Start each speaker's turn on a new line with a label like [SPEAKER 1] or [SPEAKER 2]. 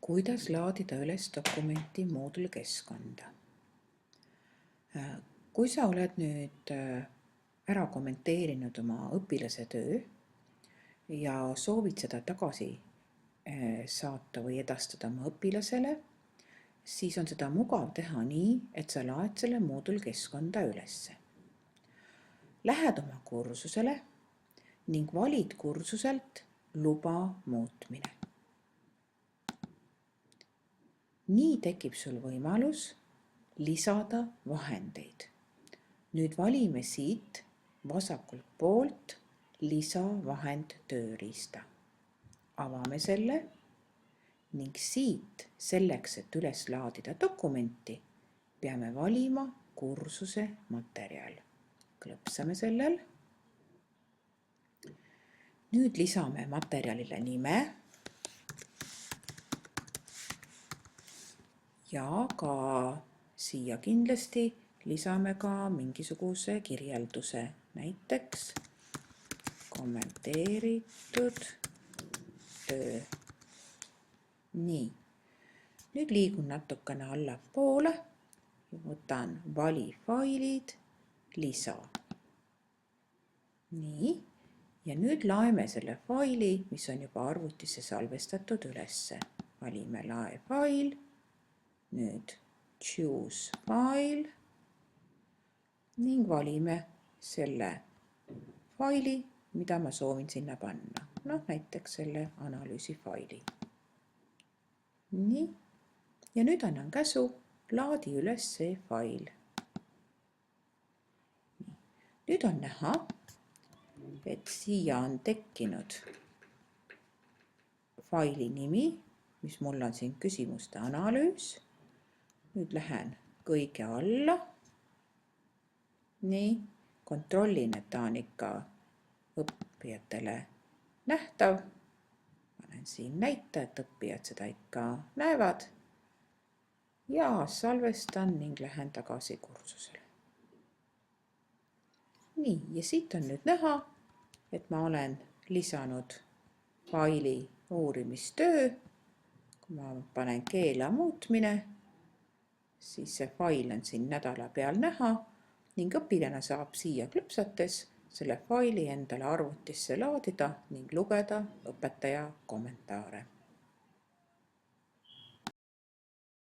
[SPEAKER 1] Kuidas laadida üles dokumenti moodulkeskkonda? Kui sa oled nüüd ära kommenteerinud oma õpilase töö ja soovid seda tagasi saata või edastada oma õpilasele, siis on seda mugav teha nii, et sa laed selle moodulkeskkonda ülesse. Lähed oma kursusele ning valid kursuselt luba muutmine. Nii tekib sul võimalus lisada vahendeid. Nüüd valime siit vasakult poolt lisavahend tööriista. Avame selle ning siit selleks, et üles laadida dokumenti, peame valima kursuse materjal. Klõpsame sellel. Nüüd lisame materjalile nime ja ka siia kindlasti lisame ka mingisuguse kirjelduse, näiteks kommenteeritud töö. Nii, nüüd liigun natukene allapoole ja võtan vali failid, lisa. Nii, ja nüüd laeme selle faili, mis on juba arvutisse salvestatud ülesse. Valime lae fail. Nüüd choose file ning valime selle faili, mida ma soovin sinna panna. Näiteks selle analüüsi faili. Nii, ja nüüd annan käsu, laadi üles see fail. Nüüd on näha, et siia on tekkinud faili nimi, mis mul on siin küsimuste analüüs. Nüüd lähen kõige alla. Nii, kontrollin, et ta on ikka õppijatele nähtav. Panen siin näita, et õppijad seda ikka näevad. Ja salvestan ning lähen tagasi kursusele. Nii, ja siit on nüüd näha, et ma olen lisanud faili uurimistöö. Kui ma panen keela muutmine, siis see fail on siin nädala peal näha ning õpilane saab siia klõpsates selle faili endale arvutisse laadida ning lugeda õpetaja kommentaare.